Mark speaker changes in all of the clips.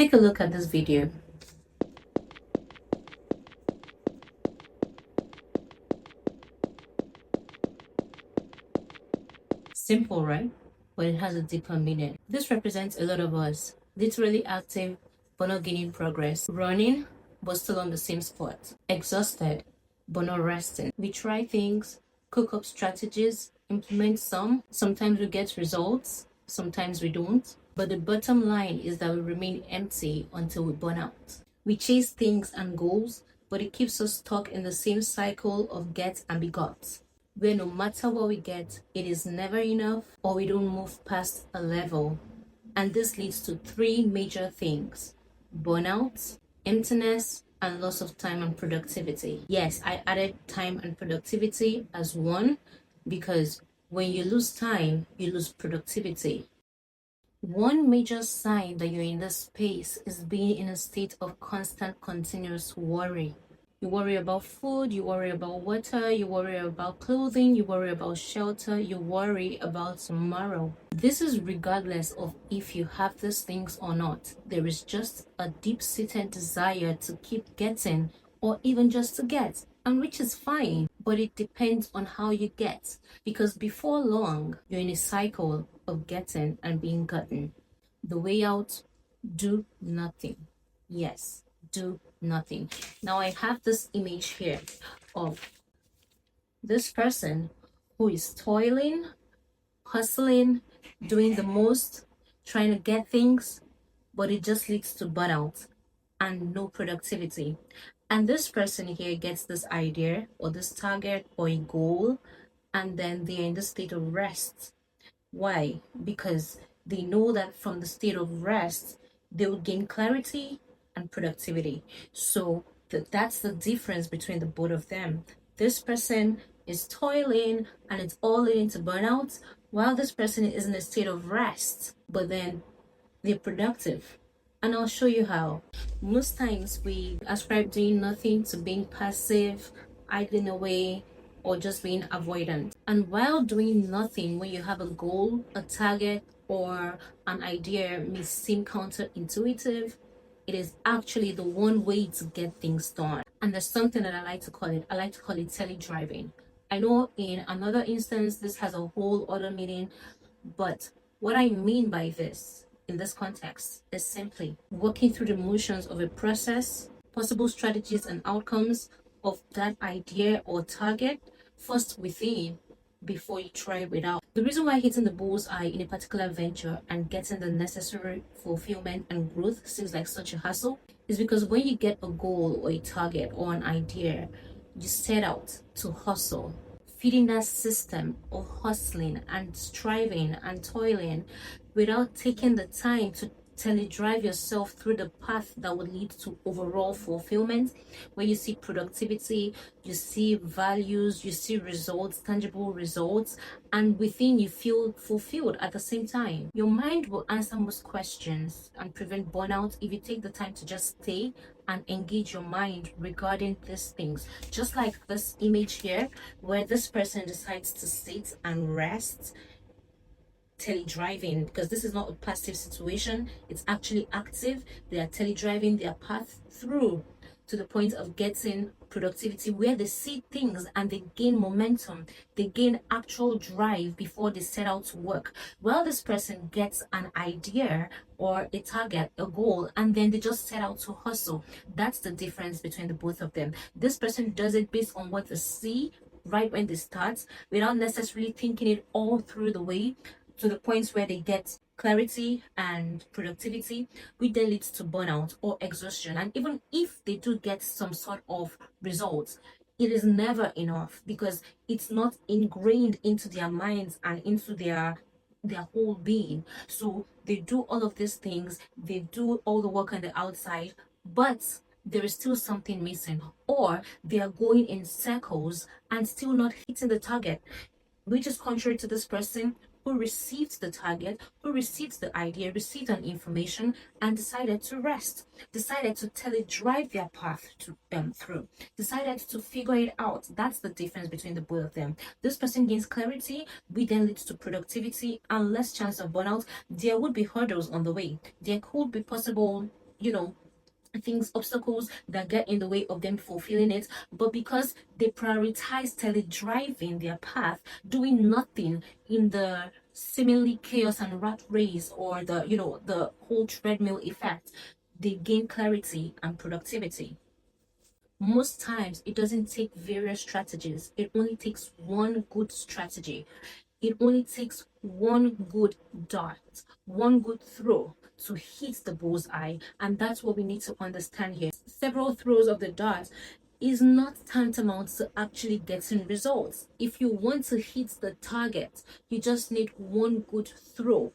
Speaker 1: Take a look at this video. Simple, right? But it has a deeper meaning. This represents a lot of us, literally active but not gaining progress, running but still on the same spot, exhausted but not resting. We try things, cook up strategies, implement some. Sometimes we get results, sometimes we don't. But the bottom line is that we remain empty until we burn out. We chase things and goals, but it keeps us stuck in the same cycle of get and be got, where no matter what we get, it is never enough or we don't move past a level. And this leads to three major things: burnout, emptiness, and loss of time and productivity. Yes, I added time and productivity as one because when you lose time, you lose productivity. One major sign that you're in this space is being in a state of constant, continuous worry. You worry about food, you worry about water, you worry about clothing, you worry about shelter, you worry about tomorrow. This is regardless of if you have these things or not. There is just a deep-seated desire to keep getting or even just to get, and which is fine, but it depends on how you get, because before long, you're in a cycle of getting and being gotten. The way out: do nothing. Yes, do nothing. Now I have this image here of this person who is toiling, hustling, doing the most, trying to get things, but it just leads to burnout and no productivity. And this person here gets this idea or this target or a goal, and then they're in the state of rest. Why? Because they know that from the state of rest, they will gain clarity and productivity. So that's the difference between the both of them. This person is toiling and it's all leading to burnout, while this person is in a state of rest, but then they're productive. And I'll show you how. Most times we ascribe doing nothing to being passive, idling away, or just being avoidant. And while doing nothing when you have a goal, a target, or an idea may seem counterintuitive, it is actually the one way to get things done. And there's something that I like to call it tele-driving. I know in another instance this has a whole other meaning, but what I mean by this in this context is simply working through the motions of a process, possible strategies and outcomes of that idea or target, first within before you try it without. The reason why hitting the bullseye in a particular venture and getting the necessary fulfillment and growth seems like such a hassle is because when you get a goal or a target or an idea, you set out to hustle, feeding that system of hustling and striving and toiling without taking the time to tele-drive yourself through the path that would lead to overall fulfillment, where you see productivity, you see values, you see results, tangible results, and within you feel fulfilled at the same time. Your mind will answer most questions and prevent burnout if you take the time to just stay and engage your mind regarding these things. Just like this image here, where this person decides to sit and rest, tele-driving, because this is not a passive situation, it's actually active. They are tele-driving their path through to the point of getting productivity, where they see things and they gain momentum, they gain actual drive before they set out to work. Well, this person gets an idea or a target, a goal, and then they just set out to hustle. That's the difference between the both of them. This person does it based on what they see right when they start, without necessarily thinking it all through the way to the points where they get clarity and productivity, which then leads to burnout or exhaustion. And even if they do get some sort of results, it is never enough because it's not ingrained into their minds and into their whole being. So they do all of these things, they do all the work on the outside, but there is still something missing, or they are going in circles and still not hitting the target, which is contrary to this person who received the target, who received the idea, received an information, and decided to rest, decided to tele-drive their path to through, decided to figure it out. That's the difference between the both of them. This person gains clarity, which then leads to productivity and less chance of burnout. There would be hurdles on the way. There could be possible things, obstacles that get in the way of them fulfilling it. But because they prioritize driving their path, doing nothing in the seemingly chaos and rat race, or the whole treadmill effect, they gain clarity and productivity. Most times it doesn't take various strategies, it only takes one good strategy. It only takes one good dart, one good throw to hit the bullseye. And that's what we need to understand here. Several throws of the dart is not tantamount to actually getting results. If you want to hit the target, you just need one good throw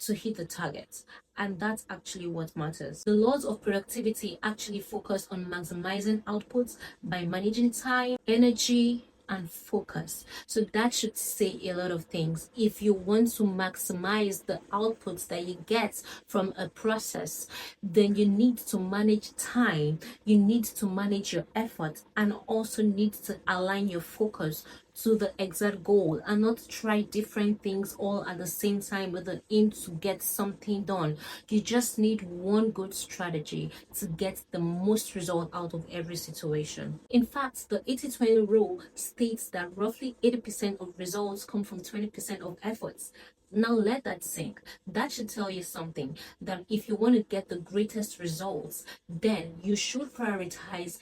Speaker 1: to hit the target. And that's actually what matters. The laws of productivity actually focus on maximizing outputs by managing time, energy, and focus. So that should say a lot of things. If you want to maximize the outputs that you get from a process, then you need to manage time, you need to manage your effort, and also need to align your focus to the exact goal, and not try different things all at the same time with the aim to get something done. You just need one good strategy to get the most result out of every situation. In fact, the 80-20 rule states that roughly 80% of results come from 20% of efforts. Now let that sink. That should tell you something, that if you want to get the greatest results, then you should prioritize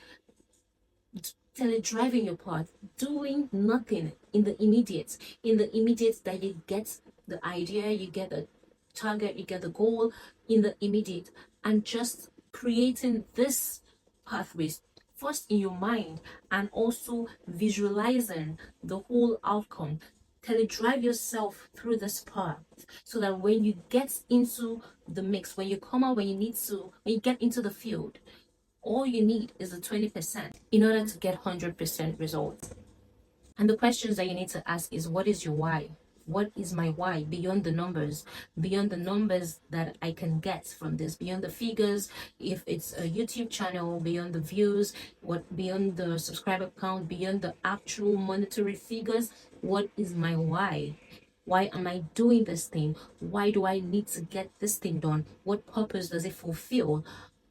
Speaker 1: driving your path, doing nothing in the immediate. In the immediate, that you get the idea, you get the target, you get the goal in the immediate, and just creating this pathways first in your mind, and also visualizing the whole outcome. Drive yourself through this path, so that when you get into the mix, when you come out, when you get into the field, all you need is a 20% in order to get 100% results. And the questions that you need to ask is, what is your why? What is my why beyond the numbers? Beyond the numbers that I can get from this, beyond the figures, if it's a YouTube channel, beyond the views, beyond the subscriber count, beyond the actual monetary figures, what is my why? Why am I doing this thing? Why do I need to get this thing done? What purpose does it fulfill?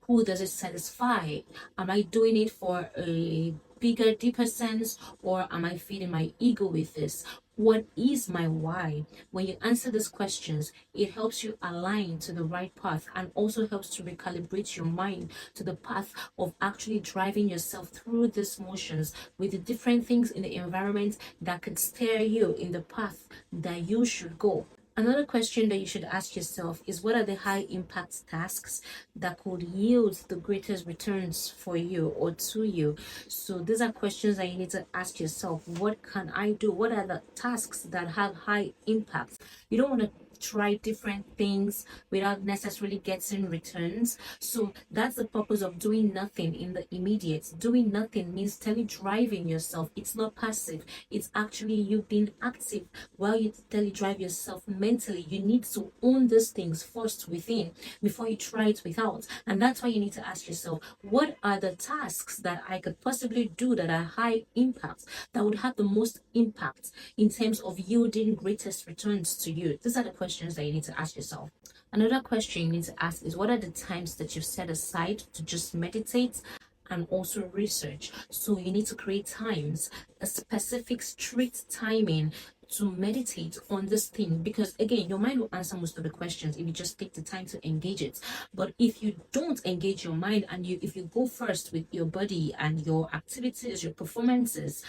Speaker 1: Who does it satisfy? Am I doing it for a bigger, deeper sense, or am I feeding my ego with this? What is my why? When you answer these questions, it helps you align to the right path, and also helps to recalibrate your mind to the path of actually driving yourself through these motions with the different things in the environment that could steer you in the path that you should go. Another question that you should ask yourself is, what are the high impact tasks that could yield the greatest returns for you or to you? So these are questions that you need to ask yourself. What can I do? What are the tasks that have high impact? You don't want to try different things without necessarily getting returns. So that's the purpose of doing nothing in the immediate. Doing nothing means driving yourself. It's not passive, it's actually you being active. While you drive yourself mentally, you need to own these things first within before you try it without. And that's why you need to ask yourself, what are the tasks that I could possibly do that are high impact, that would have the most impact in terms of yielding greatest returns to you? These are the questions that you need to ask yourself. Another question you need to ask is, what are the times that you've set aside to just meditate and also research? So you need to create times, a specific strict timing to meditate on this thing, because again, your mind will answer most of the questions if you just take the time to engage it. But if you don't engage your mind, and if you go first with your body and your activities, your performances,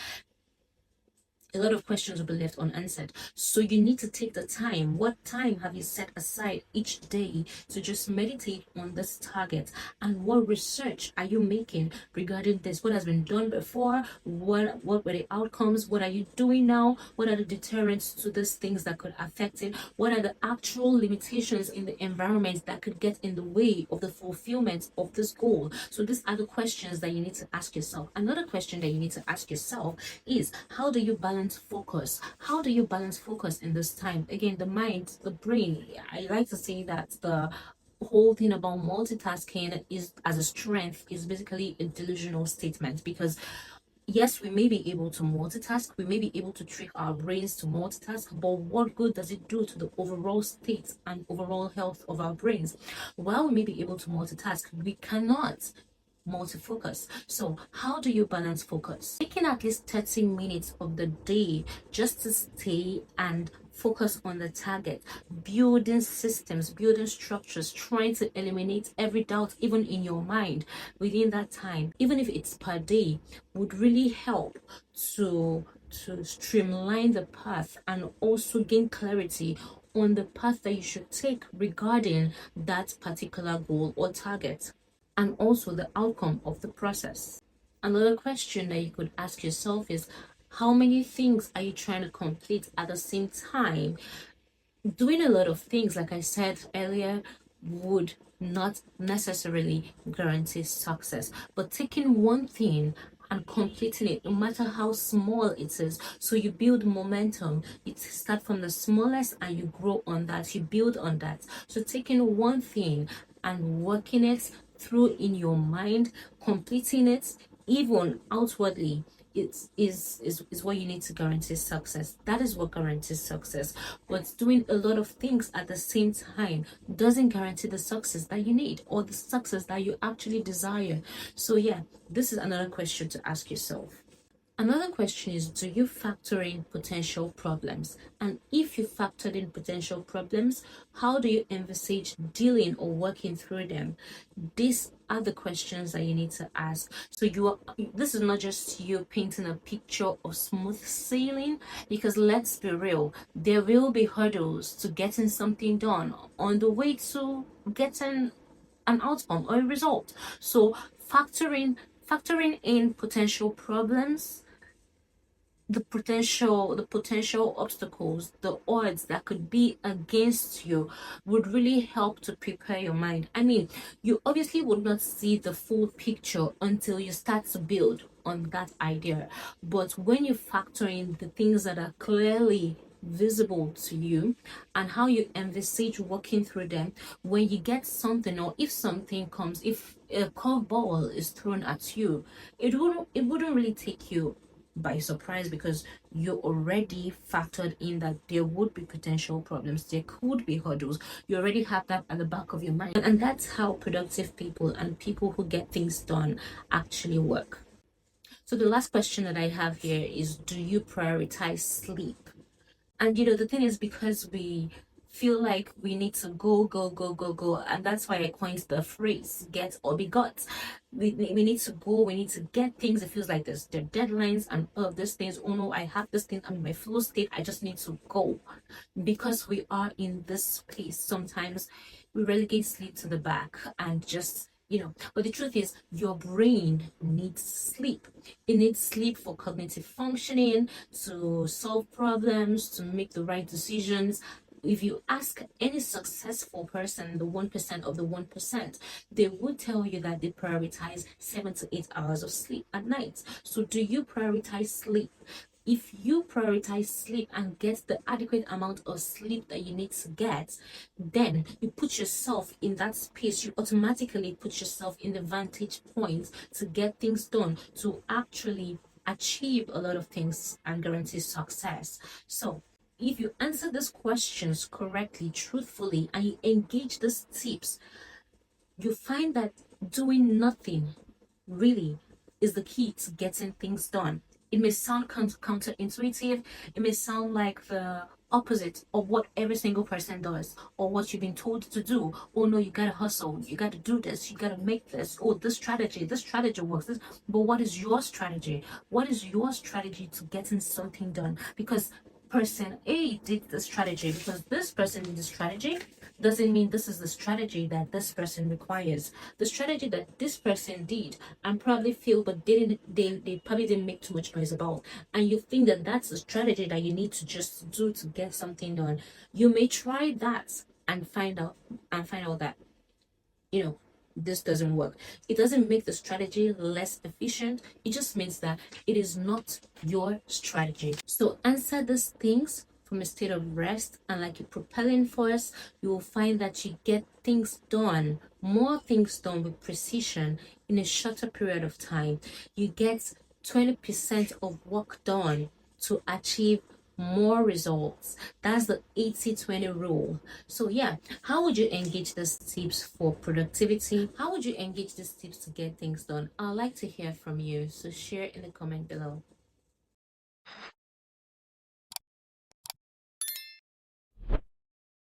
Speaker 1: a lot of questions will be left unanswered. So you need to take the time. What time have you set aside each day to just meditate on this target? And what research are you making regarding this? What has been done before? What were the outcomes? What are you doing now? What are the deterrents to these things that could affect it? What are the actual limitations in the environment that could get in the way of the fulfillment of this goal? So these are the questions that you need to ask yourself. Another question that you need to ask yourself is, how do you balance focus? How do you balance focus in this time? Again, the mind, the brain, I like to say that the whole thing about multitasking is as a strength is basically a delusional statement, because Yes, we may be able to multitask, we may be able to trick our brains to multitask, but what good does it do to the overall state and overall health of our brains? While we may be able to multitask, we cannot multi-focus. So how do you balance focus? Taking at least 30 minutes of the day just to stay and focus on the target, building systems, building structures, trying to eliminate every doubt even in your mind within that time, even if it's per day, would really help to streamline the path and also gain clarity on the path that you should take regarding that particular goal or target, and also the outcome of the process. Another question that you could ask yourself is, how many things are you trying to complete at the same time? Doing a lot of things, like I said earlier, would not necessarily guarantee success, but taking one thing and completing it, no matter how small it is, so you build momentum. You start from the smallest and you grow on that, you build on that. So taking one thing and working it through in your mind, completing it even outwardly, is what you need to guarantee success. That is what guarantees success. But doing a lot of things at the same time doesn't guarantee the success that you need or the success that you actually desire. So yeah, this is another question to ask yourself. Another question is, do you factor in potential problems? And if you factored in potential problems, how do you envisage dealing or working through them? These are the questions that you need to ask. So this is not just you painting a picture of smooth sailing, because let's be real, there will be hurdles to getting something done on the way to getting an outcome or a result. So factoring in potential problems, the potential obstacles, the odds that could be against you, would really help to prepare your mind. I mean, you obviously would not see the full picture until you start to build on that idea, but when you factor in the things that are clearly visible to you and how you envisage working through them, when you get something, or if something comes, if a curveball is thrown at you, it wouldn't really take you by surprise, because you already factored in that there would be potential problems, there could be hurdles. You already have that at the back of your mind, and that's how productive people and people who get things done actually work. So the last question that I have here is, do you prioritize sleep? And the thing is, because we feel like we need to go, go, go, go, go, and that's why I coined the phrase get or be got. We need to go, we need to get things. It feels like there's deadlines and all of these things. Oh no, I have this thing, I'm in my flow state, I just need to go. Because we are in this space, sometimes we relegate sleep to the back and just but the truth is, your brain needs sleep. It needs sleep for cognitive functioning, to solve problems, to make the right decisions. If you ask any successful person, the 1% of the 1%, they would tell you that they prioritize 7 to 8 hours of sleep at night. So do you prioritize sleep? If you prioritize sleep and get the adequate amount of sleep that you need to get, then you put yourself in that space. You automatically put yourself in the vantage point to get things done, to actually achieve a lot of things and guarantee success. So if you answer these questions correctly, truthfully, and you engage these tips, you find that doing nothing really is the key to getting things done. It may sound counterintuitive, it may sound like the opposite of what every single person does or what you've been told to do. Oh no, you gotta hustle, you gotta do this, you gotta make this. Oh, this strategy works. But what is your strategy? What is your strategy to getting something done? Because person A did the strategy, because this person did the strategy, doesn't mean this is the strategy that this person requires. The strategy that this person did and probably failed, but they probably didn't make too much noise about, and you think that that's the strategy that you need to just do to get something done. You may try that and find out that you know this doesn't work. It doesn't make the strategy less efficient, it just means that it is not your strategy. So answer these things from a state of rest, and like a propelling force, you will find that you get things done, more things done with precision in a shorter period of time. You get 20% of work done to achieve more results. That's the 80-20 rule. So yeah, how would you engage these tips for productivity? How would you engage these tips to get things done? I'd like to hear from you, so share in the comment below.